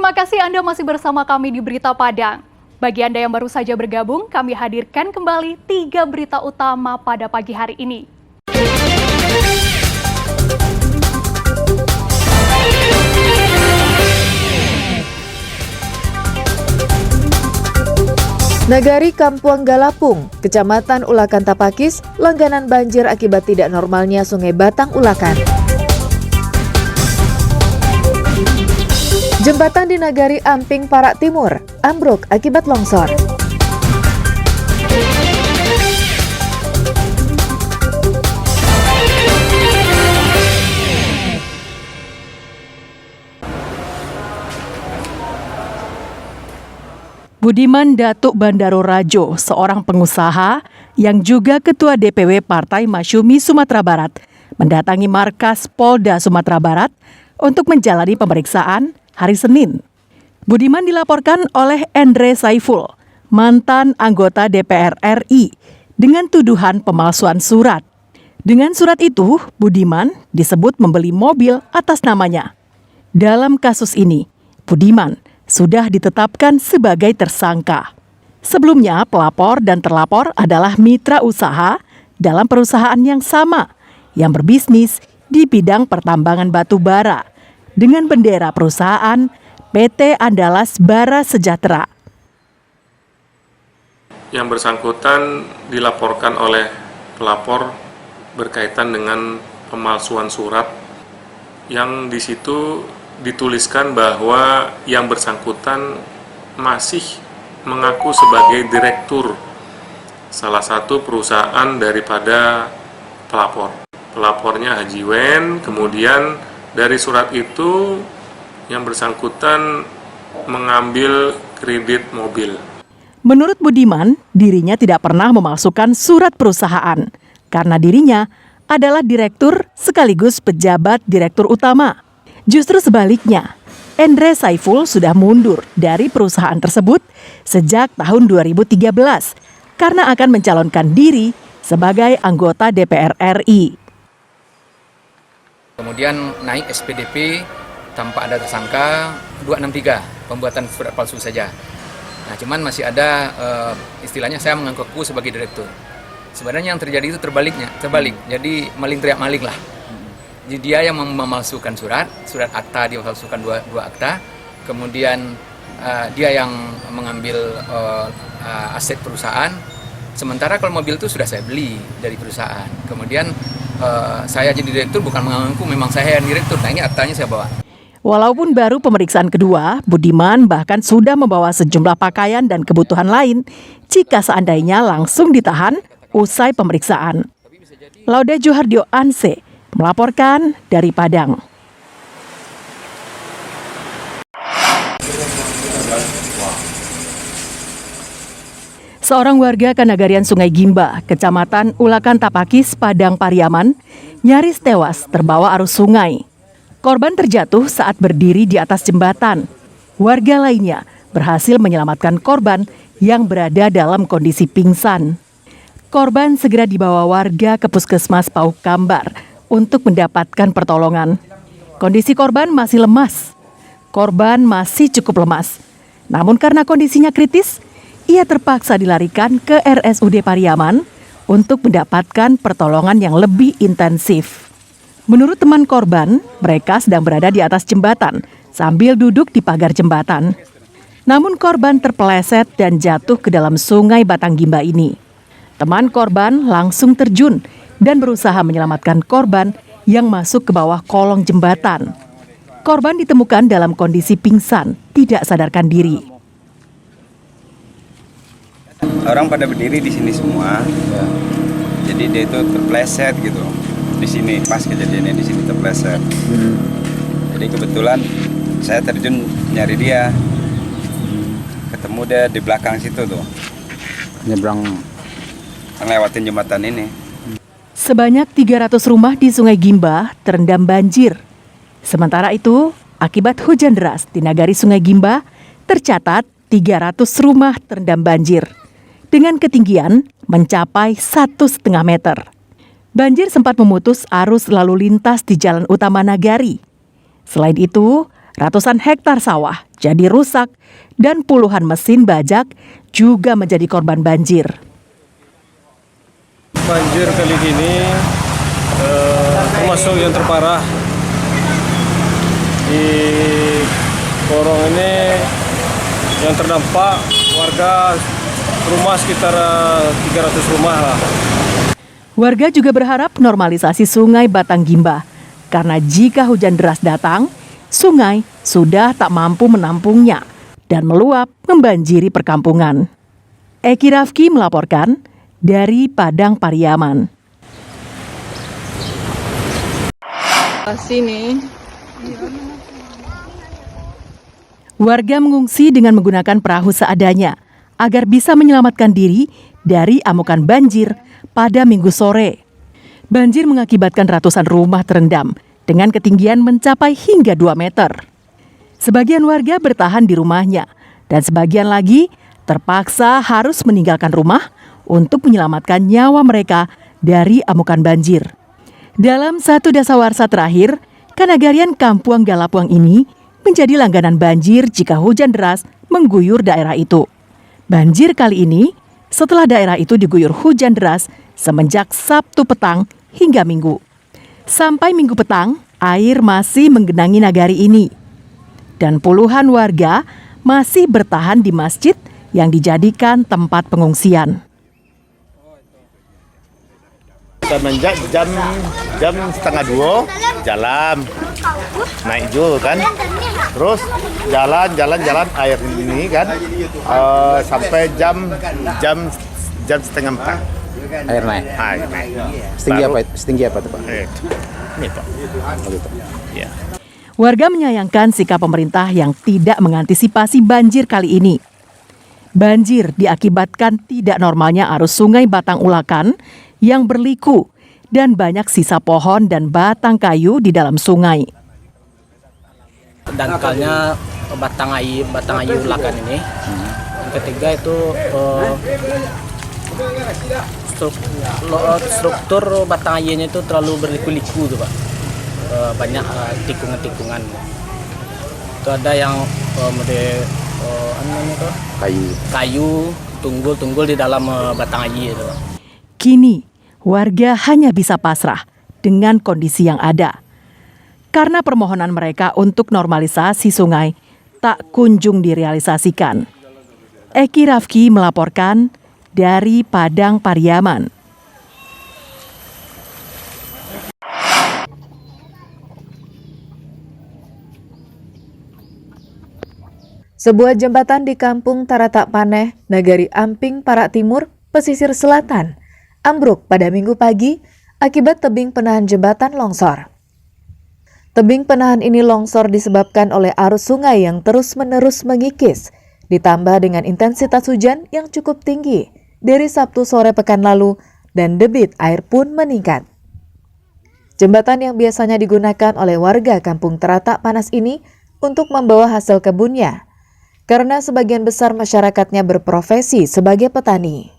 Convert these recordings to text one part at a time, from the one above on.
Terima kasih Anda masih bersama kami di Berita Padang. Bagi Anda yang baru saja bergabung, kami hadirkan kembali 3 berita utama pada pagi hari ini. Nagari Kampuang Galapung, Kecamatan Ulakan Tapakis, langganan banjir akibat tidak normalnya Sungai Batang Ulakan. Jembatan di Nagari Amping Parak Timur, ambruk akibat longsor. Budiman Datuk Bandaro Rajo, seorang pengusaha yang juga Ketua DPW Partai Masyumi Sumatera Barat, mendatangi markas Polda Sumatera Barat untuk menjalani pemeriksaan hari Senin. Budiman dilaporkan oleh Endre Saiful, mantan anggota DPR RI, dengan tuduhan pemalsuan surat. Dengan surat itu, Budiman disebut membeli mobil atas namanya. Dalam kasus ini, Budiman sudah ditetapkan sebagai tersangka. Sebelumnya, pelapor dan terlapor adalah mitra usaha dalam perusahaan yang sama yang berbisnis di bidang pertambangan batu bara dengan bendera perusahaan PT Andalas Bara Sejahtera. Yang bersangkutan dilaporkan oleh pelapor berkaitan dengan pemalsuan surat yang di situ dituliskan bahwa yang bersangkutan masih mengaku sebagai direktur salah satu perusahaan daripada pelapor. Pelapornya Haji Wen, kemudian dari surat itu yang bersangkutan mengambil kredit mobil. Menurut Budiman, dirinya tidak pernah memasukkan surat perusahaan karena dirinya adalah direktur sekaligus pejabat direktur utama. Justru sebaliknya, Endre Saiful sudah mundur dari perusahaan tersebut sejak tahun 2013 karena akan mencalonkan diri sebagai anggota DPR RI. Kemudian naik SPDP tanpa ada tersangka 263, pembuatan surat palsu saja. Nah, cuman masih ada istilahnya saya mengaku sebagai direktur. Sebenarnya yang terjadi itu terbalik. Jadi maling teriak maling lah. Jadi dia yang memalsukan surat akta, dia memalsukan dua akta, kemudian dia yang mengambil aset perusahaan, sementara kalau mobil itu sudah saya beli dari perusahaan. Kemudian saya jadi direktur bukan mengaku memang saya yang direktur, nah ini aktanya saya bawa. Walaupun baru pemeriksaan kedua, Budiman bahkan sudah membawa sejumlah pakaian dan kebutuhan lain jika seandainya langsung ditahan usai pemeriksaan. Laude Juhardio Anse melaporkan dari Padang. Seorang warga Kanagarian Sungai Gimba, Kecamatan Ulakan Tapakis, Padang Pariaman, nyaris tewas terbawa arus sungai. Korban terjatuh saat berdiri di atas jembatan. Warga lainnya berhasil menyelamatkan korban yang berada dalam kondisi pingsan. Korban segera dibawa warga ke Puskesmas Pauk Kambar untuk mendapatkan pertolongan. Kondisi korban masih lemas. Korban masih cukup lemas. Namun karena kondisinya kritis, ia terpaksa dilarikan ke RSUD Pariaman untuk mendapatkan pertolongan yang lebih intensif. Menurut teman korban, mereka sedang berada di atas jembatan sambil duduk di pagar jembatan. Namun korban terpeleset dan jatuh ke dalam sungai Batang Gimba ini. Teman korban langsung terjun dan berusaha menyelamatkan korban yang masuk ke bawah kolong jembatan. Korban ditemukan dalam kondisi pingsan, tidak sadarkan diri. Orang pada berdiri di sini semua, jadi dia itu terpleset gitu. Di sini pas kejadiannya di sini terpleset. Jadi kebetulan saya terjun nyari dia, ketemu dia di belakang situ tuh, nyebrang, ngelewatin jembatan ini. Sebanyak 300 rumah di Sungai Gimba terendam banjir. Sementara itu, akibat hujan deras di Nagari Sungai Gimba, tercatat 300 rumah terendam banjir dengan ketinggian mencapai 1,5 meter. Banjir sempat memutus arus lalu lintas di jalan utama Nagari. Selain itu, ratusan hektar sawah jadi rusak dan puluhan mesin bajak juga menjadi korban banjir. Banjir kali ini termasuk yang terparah di Porong ini. Yang terdampak warga rumah sekitar 300 rumah lah. Warga juga berharap normalisasi Sungai Batang Gimba karena jika hujan deras datang, sungai sudah tak mampu menampungnya dan meluap membanjiri perkampungan. Eki Rafki melaporkan dari Padang Pariaman. Sini. Warga mengungsi dengan menggunakan perahu seadanya agar bisa menyelamatkan diri dari amukan banjir pada Minggu sore. Banjir mengakibatkan ratusan rumah terendam dengan ketinggian mencapai hingga 2 meter. Sebagian warga bertahan di rumahnya dan sebagian lagi terpaksa harus meninggalkan rumah untuk menyelamatkan nyawa mereka dari amukan banjir. Dalam satu dasawarsa terakhir, Kanagarian Kampuang Galapuang ini menjadi langganan banjir jika hujan deras mengguyur daerah itu. Banjir kali ini setelah daerah itu diguyur hujan deras semenjak Sabtu petang hingga Minggu. Sampai Minggu petang, air masih menggenangi nagari ini. Dan puluhan warga masih bertahan di masjid yang dijadikan tempat pengungsian. Semenjak jam setengah 2 jalan naik juga kan, terus jalan air ini kan sampai jam setengah 4 air naik. Setinggi apa tuh Pak? Ini Pak. Ya. Warga menyayangkan sikap pemerintah yang tidak mengantisipasi banjir kali ini. Banjir diakibatkan tidak normalnya arus Sungai Batang Ulakan yang berliku dan banyak sisa pohon dan batang kayu di dalam sungai. Dangkalnya batang air Ulakan ini. Yang ketiga itu struktur batang airnya itu terlalu berliku-liku tuh Pak. Banyak tikungan-tikungan. Itu ada yang kayu tunggul di dalam batang air itu Pak. Kini warga hanya bisa pasrah dengan kondisi yang ada. Karena permohonan mereka untuk normalisasi sungai tak kunjung direalisasikan. Eki Rafki melaporkan dari Padang Pariaman. Sebuah jembatan di Kampung Taratak Paneh, Nagari Amping, Parak Timur, pesisir selatan, ambruk pada Minggu pagi akibat tebing penahan jembatan longsor. Tebing penahan ini longsor disebabkan oleh arus sungai yang terus-menerus mengikis, ditambah dengan intensitas hujan yang cukup tinggi dari Sabtu sore pekan lalu dan debit air pun meningkat. Jembatan yang biasanya digunakan oleh warga Kampung Taratak Panas ini untuk membawa hasil kebunnya, karena sebagian besar masyarakatnya berprofesi sebagai petani.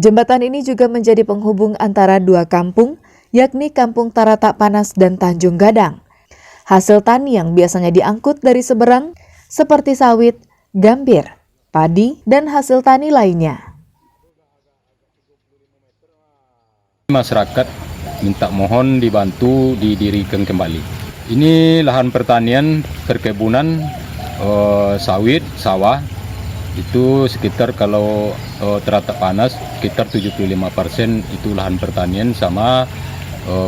Jembatan ini juga menjadi penghubung antara dua kampung, yakni Kampung Taratak Panas dan Tanjung Gadang. Hasil tani yang biasanya diangkut dari seberang seperti sawit, gambir, padi, dan hasil tani lainnya. Masyarakat minta mohon dibantu didirikan kembali. Ini lahan pertanian, perkebunan, sawit, sawah. Itu sekitar kalau Taratak Panas sekitar 75% itu lahan pertanian sama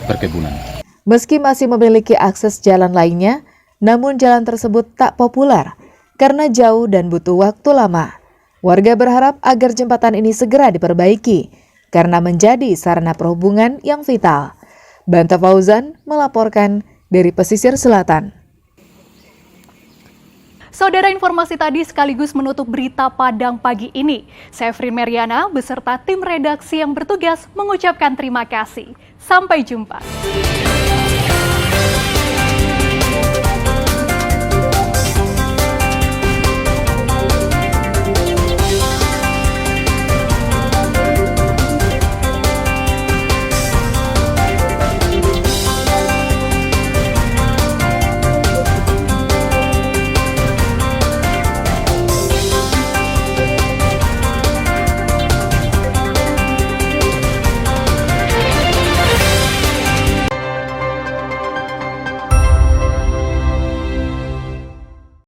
perkebunan. Meski masih memiliki akses jalan lainnya, namun jalan tersebut tak populer karena jauh dan butuh waktu lama. Warga berharap agar jembatan ini segera diperbaiki karena menjadi sarana perhubungan yang vital. Banta Fauzan melaporkan dari pesisir selatan. Saudara, informasi tadi sekaligus menutup berita Padang pagi ini. Saya Frin Meriana beserta tim redaksi yang bertugas mengucapkan terima kasih. Sampai jumpa.